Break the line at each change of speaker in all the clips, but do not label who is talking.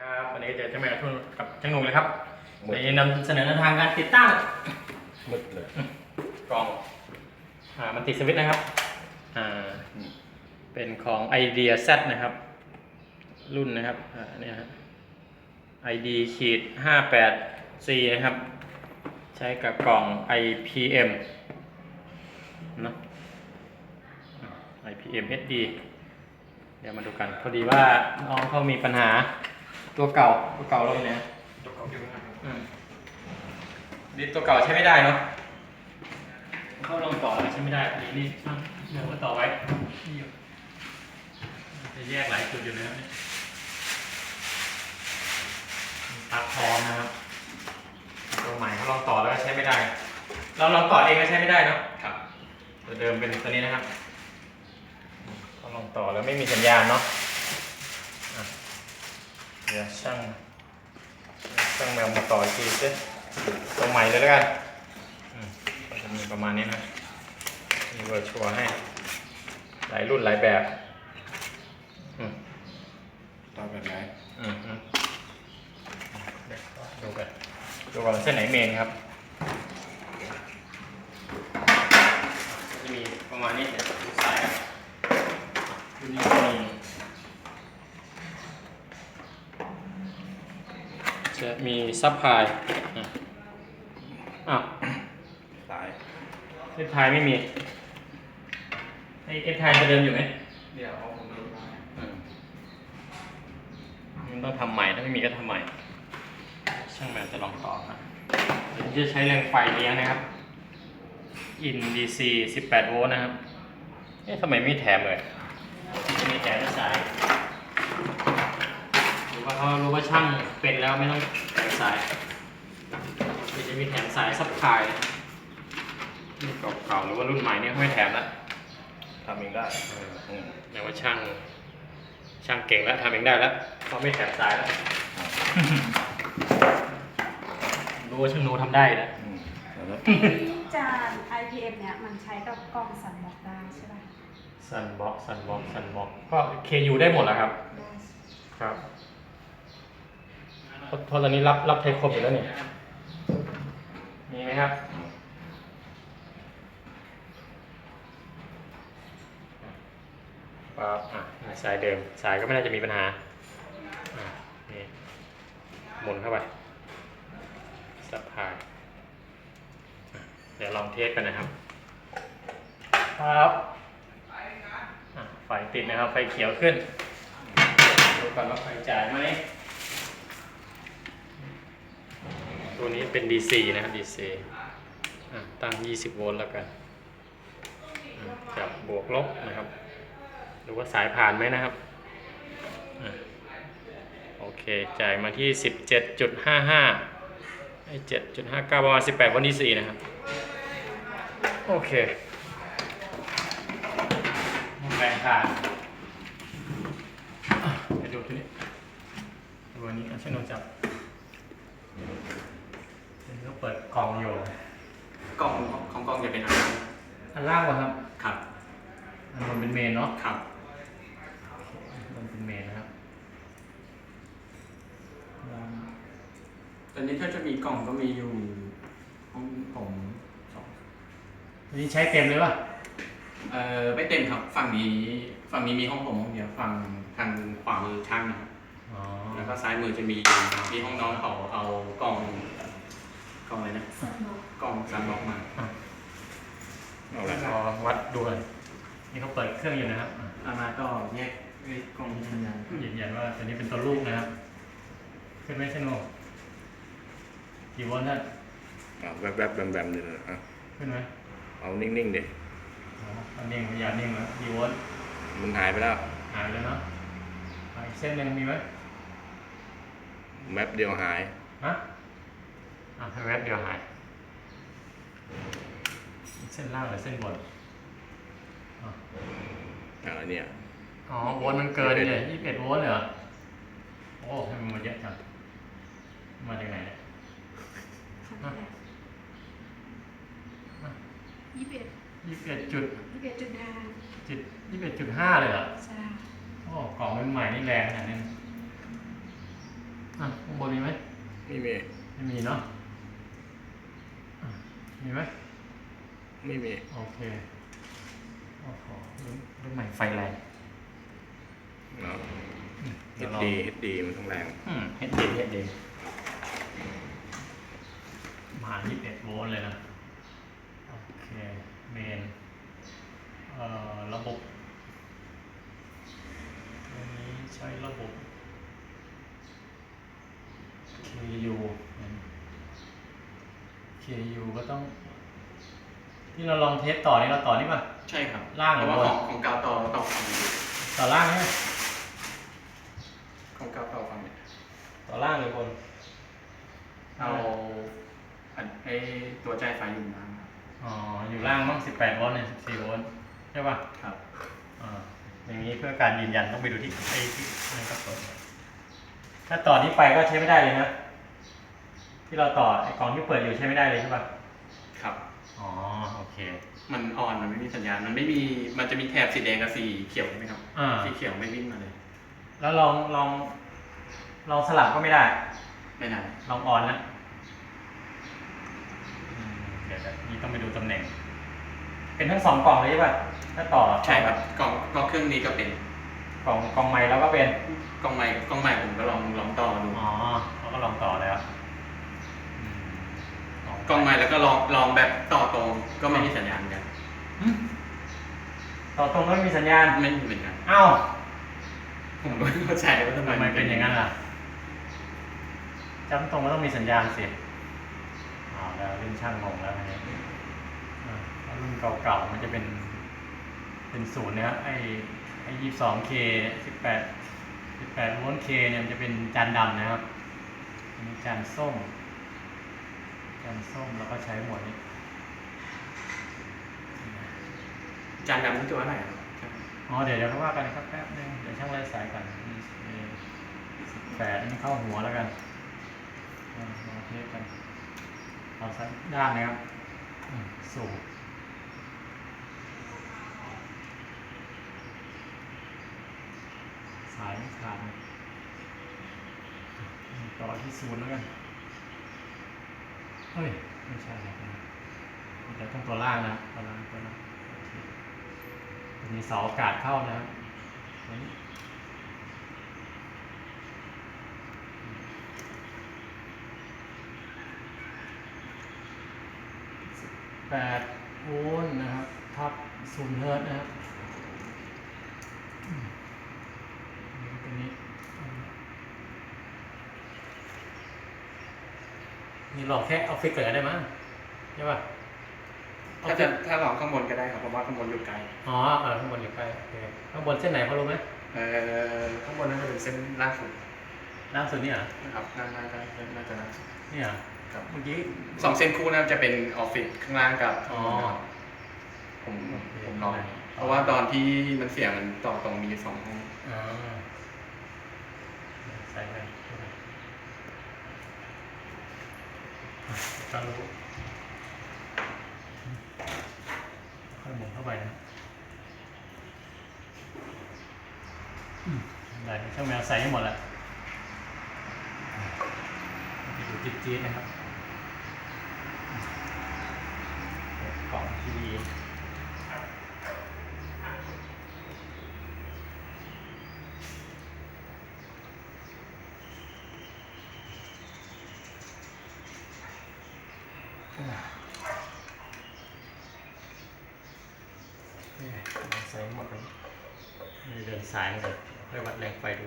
ครับวันนี้จะมาทุนกับช่างหนุ่มเลยครับวันนี้นำเสนอแนวทางการติดตั้ง
มืดเลย
กล่องมันติดสวิตช์นะครับเป็นของ Idea Z นะครับรุ่นนะครับเนี่ยฮะ ID ขีด58C นะครับใช้กับกล่อง IPM เนาะ IPM HD เดี๋ยวมาดูกันพอดีว่าน้องเขามีปัญหาตัวเก่าเราเนี่ยตัวเก่าอยู่นะครับดิตัวเก่าใช้ไม่ได้เนาะเข้าลองต่อใช้ไม่ได้นี่ช่างเดี๋ยวมาต่อไว้จะแยกหลายจุดอยู่นะครับตัดทองนะครับตัวใหม่เขาลองต่อแล้วก็ใช้ไม่ได้เราลองต่อเองก็ใช้ไม่ได้เนาะครับตัวเดิมเป็นตัวนี้นะครับเขาลองต่อแล้วไม่มีสัญญาณเนาะเดี๋ยวช่างแมวมาต่ออีกทีสิตัวใหม่เลยแล้วกันก็จะมีประมาณนี้นะมีเวอร์ชัวให้หลายรุ่นหลายแบบ
ต่อแบบไหน
ดูกันเส้นไหนเมนครับจะมีประมาณนี้เนี่ยดูสายครับดูนี่จะมีซับพลาย
สาย
เอฟพลายไม่มีไอเอฟพลายจะเดิมอยู่ไหม
เดี๋ยวผมดู
มันต้องทำใหม่ถ้าไม่มีก็ทำใหม่ช่างแมนจะลองต่อครับจะใช้แรงไฟเลี้ยงนะครับ in DC 18 โวลต์นะครับทำไมไม่แถมเลยจะมีแถมสายหรือว่าเขารู้ว่าช่างเป็นแล้วไม่ต้องแถมสายจะมีแถมสายซับพลายรุ่นเก่าๆหรือว่ารุ่นใหม่เนี่ยไม่แถมแล้ว
ทำเองได้
แต่ว่าช่างเก่งแล้วทำเองได้แล้วเขาไม่แถมสายแล้วรู้ว่าช่างโนทำได้แล้ว
จาน IPM เนี่ยมันใช้กับกล้องสันบ็อกได้ใช่ไหม
สันบ็อกก็ KU ได้หมดแล้วครับครับเพราะตอนนี้รับไทยคมอยู่แล้วเนี่ยมีไหมครับสายเดิมสายก็ไม่น่าจะมีปัญหานี่หมุนเข้าไปสับพายเดี๋ยวลองเทสกันนะครับไฟติดนะครับไฟเขียวขึ้นดูก่อนว่าไฟจ่ายไหมตัวนี้เป็น DC นะครับ DC ตั้ง20 โวลต์แล้วกันจับบวกลบนะครับดูว่าสายผ่านไหมนะครับโอเคจ่ายมาที่ 17.55 7.59 ประมาณ18 โวลต์ DC นะครับโอเคแรงผ่านไปดูตัวนี้ตัวนี้ช่างนนจับก็เปิดกล่องอยู่
กล่องของกล่องจะเป็น
อันล่างวะครับ
ครับ
อันบนเป็นเมนเนาะ
ครับ
มันเป็นเมนนะครับ
ตอนนี้ถ้าจะมีกล่องก็มีอยู่ห้องผม
2นี่ใช้เต็มเลยป่ะ
ไม่เต็มครับฝั่งนี้มีห้องผมห้องเดียวฝั่งทางขวามือช่างนะครับแล้วก็ซ้ายมือจะมีห้องน้องเขาเอากล่องอะไรนะกล่องสันบอกมา
เอาละวัดดูเลยนี่เขาเปิดเครื่องอยู่นะครับ
มาก็แยกกล่องยืน
ยันว่าตัวนี้เป็นตัวลูกนะครับขึ้นไหมเช่นโนกี่โวลต์ท่าน
แวบๆแบมๆเลยนะ
ขึ้นไหม
เอานิ่งๆดิ
เอานิ่งพยายามนิ่งแล้วกี่โวลต์
มันหายไปแล้ว
เนาะอีกเส้นหนึ่งมีไหม
แมปเดียวหาย
ถ้าแวบเดียวหายเส้นล่างหรือเส้นบน
เนี่ย
โวลต์มันเกินเลย21 โวลต์เหรอโอ้ให้มันมาเยอะจังมาจากไหนเนี่ย21.5เลยเหรอ
ใช่
โอ้กล่องมันใหม่นี่แรงขนาดนี้ อ่ะข้างบนมีไหม
ไม่มี
ไม่มีเนาะอ่ะมีไหม
ไม่มี
โอเคโอ้โหรุ่นใหม่ไฟแรง
เนาะ
เดี๋ยวลอง
HD มันต้องแรง
เฮดดีมา21 โวลต์เลยนะโอเคเมนระบบตัวนี้ใช้ระบบ KU ก็ต้องที่เราลองเทสต่อนี่เราต่อนี่ป่ะ
ใช่ครับ
ล่างห
เพ
รือ
ราะ
บ
ว่าน ของเก่าต่อฝั่งนี้
ต่อล่างใช่ไหม
ของเก่าต่อฝั่งนี้
ต่อล่างหรือบน
เอาไอ้ตัวใจไฟอยู่มาครับ
อ๋ออยู่ล่างมั้ง18 โวลต์เนี่ย14 โวลต์ใช่ป่ะ
ครับ
อย่างนี้เพื่อการยืนยันต้องไปดูที่ไอ้ที่นั่นก็เปิดถ้าต่อนี้ไปก็ใช้ไม่ได้เลยนะที่เราต่อไอ้กล่องที่เปิดอยู่ใช้ไม่ได้เลยใช่ป่ะ
ครับ
อ๋อโอเค
มันออนมันไม่มีสัญญาณมันไม่มีมันจะมีแถบสีแดงกับสีเขียวใช่ไหมครับ
อ่า
สีเขียวไม่วิ่งมาเลย
แล้วลองสลับก็ไม่ได้
ไม่นาน
ลองออนนะเดี๋ยวนี่ต้องไปดูตำแหน่ง เป็นทั้ง2 กล่องเลยใช่ป่ะถ้าต่อ
ใช่ครับกล่องเครื่องนี้ก็เป็น
กล่องใหม่แล้วก็เป็น
กล่องใหม่ผมก็ลองต่อดู
อ๋อเราก็ลองต่อแล้ว
กล่องใหม่แล้วก็ลองแบบต่อตรงก็ไม่มีสัญญาณกัน
ต่อตรงก็ไม่มีสัญญาณ
ไม่มีเหมือนกัน
อ้าว
ผมก็ไม่เข้าใจว่าทำ
ทำไม
ไม
เป็นอย่างนั้นล่ะจำตรงก็ต้องมีสัญญาณสิอ้าวแล้วรุ่นช่างงงแล้วนะถ้ารุ่นเก่าๆมันจะเป็นศูนย์นะครับไอ้ 22K 18 โวลต์ K เนี่ยมันจะเป็นจานดำนะครับอันนี้จานส้มแล้วก็ใช้หมวดนี้
จานดำนี่ตัวอะไรครับ
อ๋อเดี๋ยวเขาว่ากันนะครับแป๊บนึงเดี๋ยวช่างไล่สายกัน18นี่เข้าหัวแล้วกันมาเทสกันเอาสักด้านนะครับสูบสายไม่ขาดนะต่อที่0แล้วกันเฮ้ยไม่ใช่ครับแต่ต้องตัวล่างนะตัวล่างมีเสาอากาศเข้านะครับ8 โวลต์นะครับทับ0 เฮิร์ตซ์นะครับตัวนี้นี่หลอกแค่เอาฟิกเกอร์ได้มั้งใช่ป่ะ
ถ้าลองข้างบนก็ได้ครับเพราะว่าข้างบนอยู่ไกล
อ๋อข้างบนอยู่ใกล้โอเคข้างบนเส้นไหนพอรู้ไหม
ข้างบนน่าจะเป็นเส้นล่างสุด
ล่างสุดนี่เหรอ
นะครับน่าจะล่างสุด
นี่เหรอ
ครับ
เมื่อกี้
2 เส้นคู่น่าจะเป็นออฟฟิศข้างล่างกับ
อ๋อ
ผมลองเพราะว่าตอนที่มันเสียมันต่อตรงมี2 ห้อง
อ๋อใส่ไปก็รู้ค่อยหมุนเข้าไปนะได้ช่างแมวใส่ให้หมดแล้วไปดูจี๊ดๆนะครับกล่องทีวีใส่หมดแล้วเดินสายมาเลยไปวัดแรงไฟดู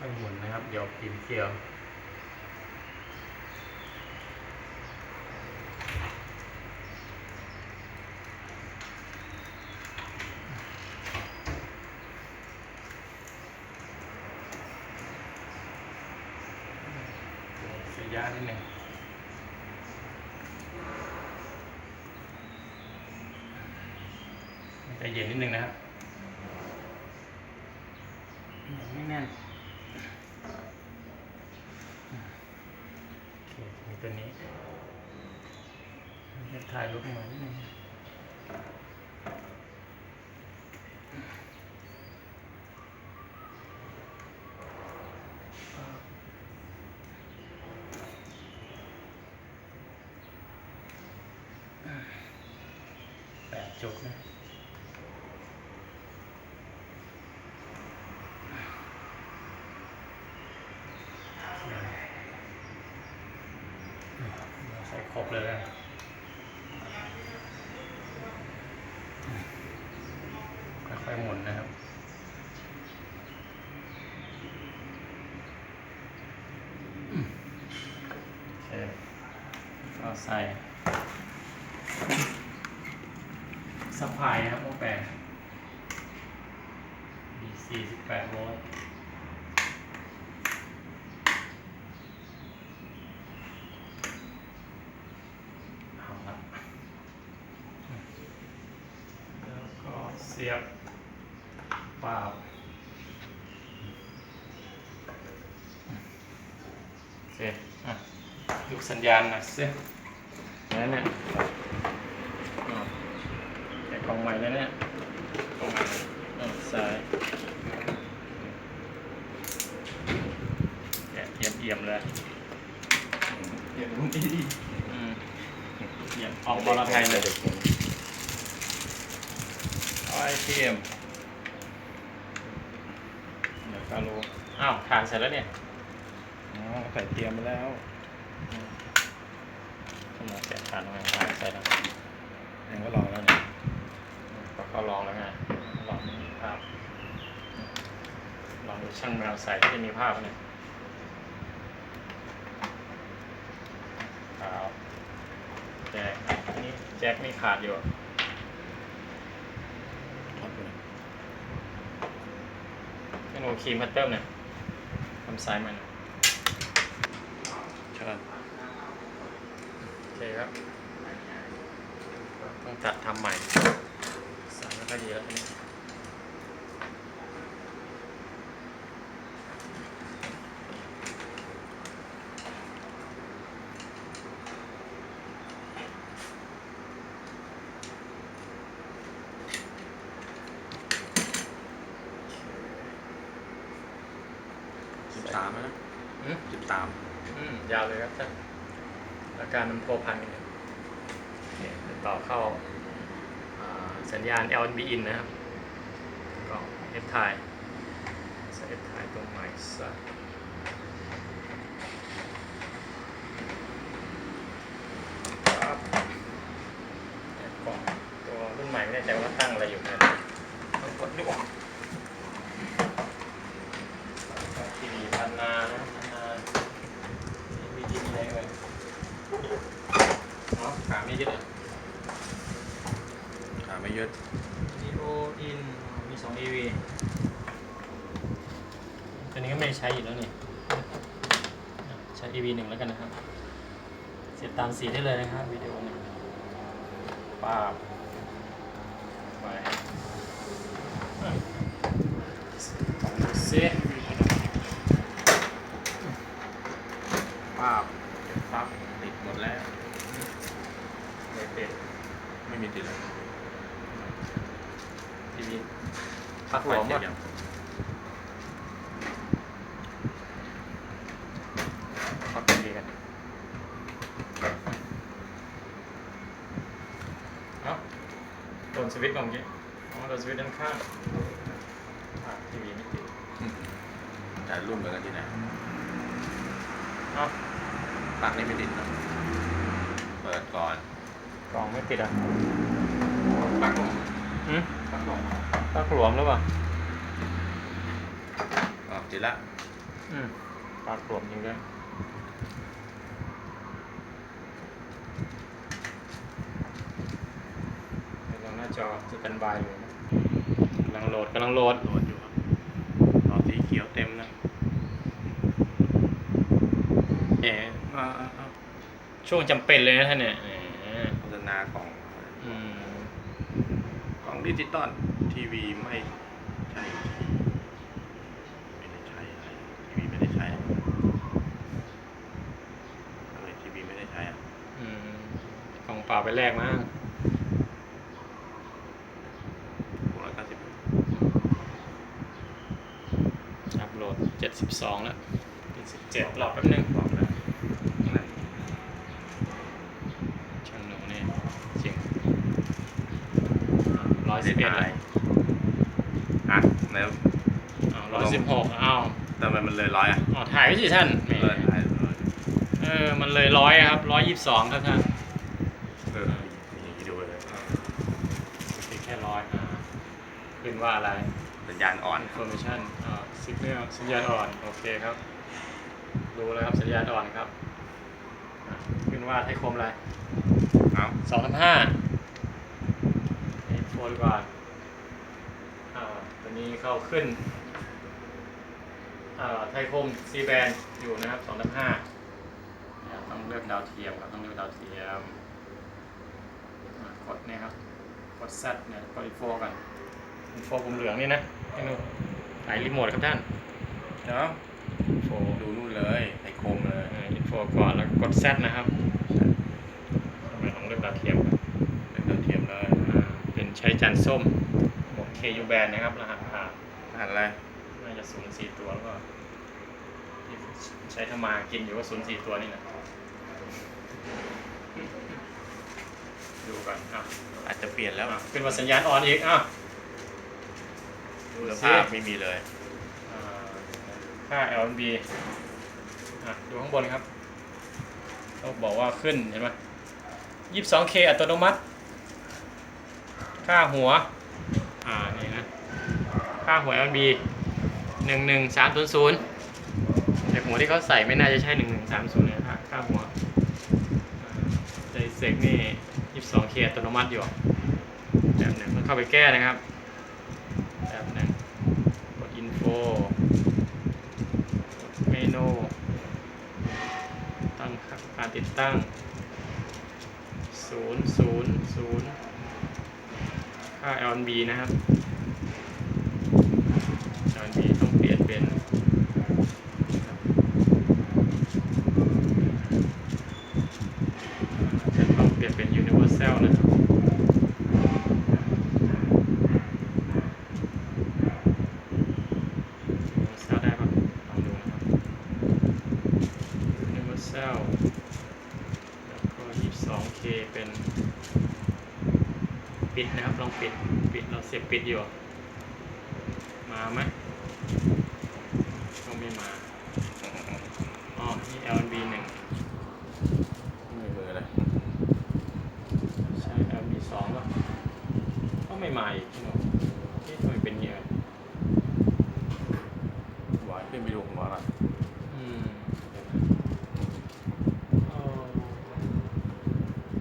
ค่อยหมุนนะครับเดี๋ยวพิมพ์เกลียว านิดหนึ่งใจเย็นนิดนึงนะครับไม่แน่นโอเคมีตัวนี้จะถ่ายรูปมานิดนึง8 จุดนะใส่ครบเลยนะค่อยๆหมุนนะครับโอเคก็ใส่ซัพพลายนะครับโอแปดมี48 โวลต์เอาละแล้วก็เสียบปาบโอเคดูสัญญาณหน่อยสินั่นเนี่ยแต่กล่องใหม่แล้วเนี่ยกล่องใหม่สายเอี่ยมเลยเอี่ยมรุ่นดีเอี่ยมออกบอลไทยเลยIPM เดี๋ยวก็รู้อ้าวทานเสร็จแล้วเนี่ย
ใส่เตรียมไปแล้ว
ขึ้นมาแกะทานมาทานใส่แล้ว
ยังก็ลองแล้วเนี่ย
ก็ลองแล้วไงลองมีภาพลองดูช่างแมวใส่ที่จะมีภาพเนี่ยขาวแจ็คนี่แจ็คนี่ขาดอยู่
ท็อปเลย
ให้หนูครีมพัตเตอร์เนี่ยทำซ้ายมัน
เชิญ
โอเคครับต้องจัดทำใหม่สายแล้วก็ดีแล้วนี่
13นะ13
ยาวเลยครับท่านอาการมันโผล่พันกันเนี่ยต่อเข้าสัญญาณ LNB in นะครับก็ F ถ่ายใส่ F ถ่ายตรงใหม่สักครับกล่องตัวรุ่นใหม่ไม่แน่ใจว่าตั้งอะไรอยู่นะต้องกดดูทีวีพันนานะพันนามีดีอะไรเลยเนาะขาไม่ยึดอ่ะ
ขาไม่ยึด
Video in มี2 AV ตัวนี้ก็ไม่ได้ใช้อยู่แล้วนี่ใช้ AV 1แล้วกันนะครับเสียบตามสีได้เลยนะครับวิดีโอ1ป้าบไปดูสิป้าบ
ปั๊บติดหมดแล้ว
ไม่ติด
ไม่มีติดแล้ว
ทีวีพักหลวม
เสีย
อ่ะ
บยัง
พักทีวีกันเอ้าโดนสวิตช์เมื่อกี้โดนสวิตช์ด้านข้างทีวีไม่ติด
แต่รุ่นเหมือนกันที่ไหน
เอ้า
ปลั๊กนี่ไม่ติดนะเปิดก่อน
กล่องไม่ติดอ่ะ
ปลั๊กลง
ปลั๊กหลวมหรือเปล่า
ติดละ
ปลั๊กหลวมจริงด้วยลองหน้าจอจะเป็นบายอยู่นะกำลังโหลด
โหลดอยู่ครับสีเขียวเต็มนะ
ช่วงจำเป็นเลยนะท่านเนี่ย
โฆษณากล่อง
อืม
กล่องดิจิตอลทีวีไม่ใช่ไม่ได้ใช้อะไรทีวีไม่ได้ใช้ทำไมทีวีไม่ได้ใช้อ่ะ
อืมกล่องเปล่าไปแลกมั้ง
690
อัพโหลด72แล้ว77รอแป๊บนึง
บอกแล้วอะไร
ช่างหนูเนี่ยจริง
ไม่ได้
111
ถ่ายอ่ะแล้ว
116อ้าว
ทำไมมันเลยร้อยอ่ะ
ถ่ายไว้สิท่านแหม
เลยถ่ายเลย
มันเลย100ครับ122ครับท่าน
มีอย่างนี้ด้วยเลย
แค่100ขึ้นว่าอะไร
สัญญาณอ่อน
information signal สัญญาณอ่อนโอเคครับรู้แล้วครับสัญญาณอ่อนครับขึ้นว่าไทยคมอะไร
เอา
2.5โฟนก่อนตัวนี้เข้าขึ้นไทยคม C band อยู่นะครับ 2.5ต้องเลือกดาวเทียมครับต้องเลือกดาวเทียมกดเนี่ยครับกด Z เนี่ยกด info ก่อน info ปุ่มเหลืองนี่นะให้ดูถ่ายรีโมทครับท่าน
เนาะ
info
ดูนู่นเลยไอโคมเลย
info ก่อนแล้วกด Z นะครับไม่ต้องเลือกดาวเทียมครับ
เป็นดาวเทียมเลย
เป็นใช้จานส้มหมวก KU band นะครับรหัสผ่าน
รหัสอะไร
น่าจะ04ตัวแล้วก็ที่ใช้ทำมากินอยู่ก็04ตัวนี่แหละดูก่อน
อาจจะเปลี่ยนแล้ว
ขึ้นว่าสัญญาณอ่อนอีกดู
คุณ
สิ
ภาพไม่มีเลย
ค่า LNB ดูข้างบนครับเขาบอกว่าขึ้นเห็นไหม 22K อัตโนมัติค่าหัวนี่นะค่าหัว LNB 11300แต่หัวที่เขาใส่ไม่น่าจะใช่1130นะค่าหัวในเซกนี่ 22K อัตโนมัติอยู่แบบหนึ่งมันเข้าไปแก้นะครับแบบหนึ่งกด info กดเมนูตั้งการติดตั้ง000ค่า LNB นะครับ LNB ต้องเปลี่ยนเป็นuniversal นะครับ universal ได้ปะลองดูนะครับ universal แล้วก็ 22K เป็นปิดนะครับลองปิดเราเสียบปิดอยู่มาไหมก็ไม่มานี่ LNB 1
ไม่มือเลย
ใช่ LNB 2ป่ะก็ไม่มาอีกพี่หนุ่มนี่ทำไมเป็นเงี้ย
หวานขึ้นไปดูของหวานก่อน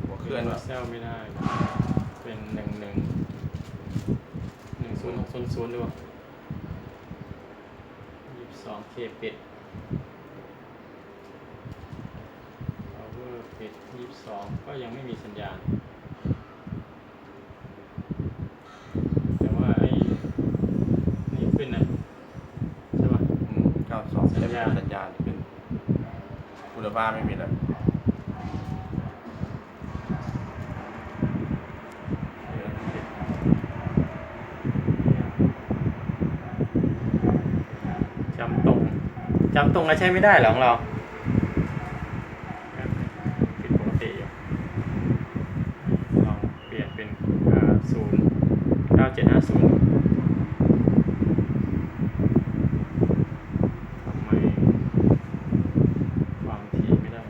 หัวเคลื่อนแบบ
เซลไม่ได้เป็น10600ด้วย22K ปิด power ปิด22ก็ยังไม่มีสัญญาณแต่ว่าไอ้นี่ขึ้นนะใช่ป่ะ
92
สัญญาณ
สัญญาณขึ้นคุณภาพไม่มีเลย
จำตรงแล้วใช้ไม่ได้เหรอของเราผิดปกติอยู่ลองเปลี่ยนเป็น09750ทำไมความถี่ไม่ได้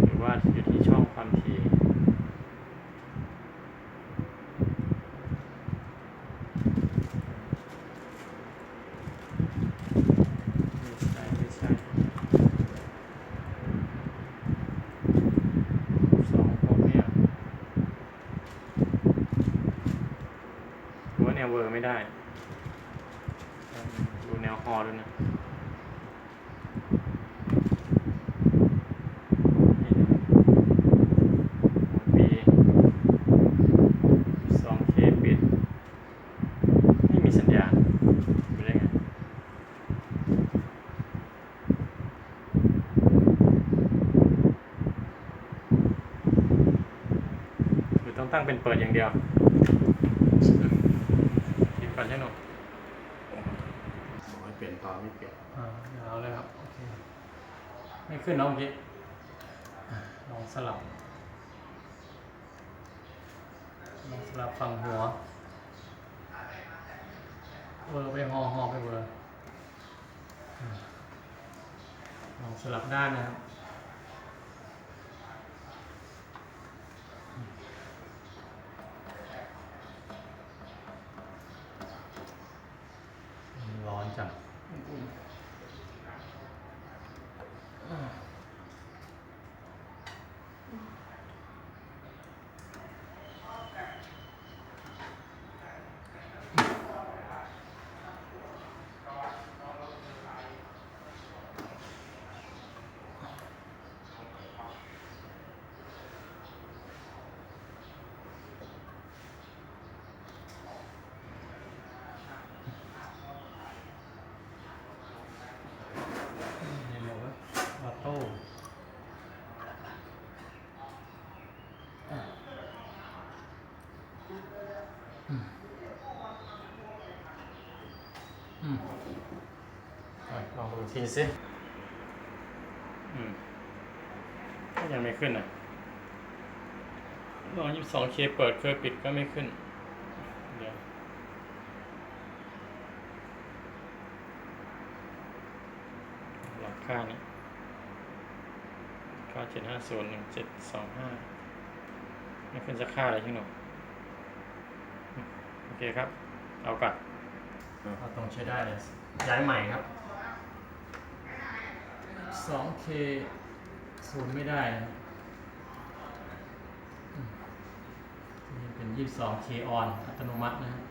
หรือว่าอยู่ที่ช่องความถี่ไม่ใช่26เนี่ยหรือว่าแนวเวอร์ไม่ได้ดูแนวฮอด้วยนะ ตั้งเป็นเปิดอย่างเดียวหยิบก่อนใช่หนู
บอกให้เปลี่ยนตอนไม่เปลี่ยน
เอาเลยครับโอเคไม่ขึ้นเนาะเมื่อกี้ลองสลับฝั่งหัวเวอร์ไปหอไปเวอร์ลองสลับด้านนะครับร้อนจังนี่เรียกว่าออโต้ลองดูทีสิก็ยังไม่ขึ้นอ่ะลอง 22K เปิดเคยปิดก็ไม่ขึ้นเดี๋ยวลองค่านี้ค่า7501725ไม่ขึ้นสักค่าเลยที่หนูโอเคครับเอากลับเราต้องใช้ได้เลยย้ายใหม่ครับ 2K ศูนย์ไม่ได้นะครับนี่เป็น 22K on อัตโนมัตินะครับ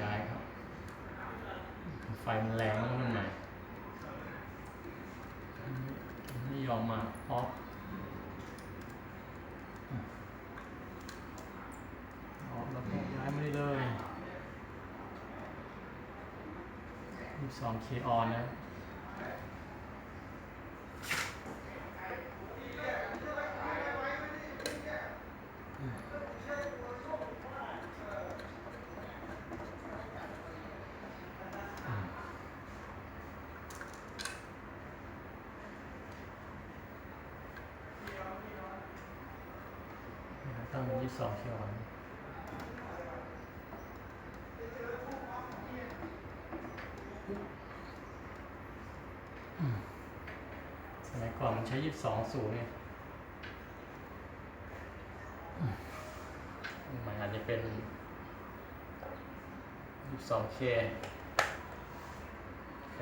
ย้ายครับไฟมันแรงมากนิดหน่อยไม่ยอมมาออฟแล้วก็ย้ายไม่ได้เลย22K on นะตั้งเป็น22K on สมัยก่อนมันใช้22.0เนี่ยมันอาจจะเป็น 22K โอเค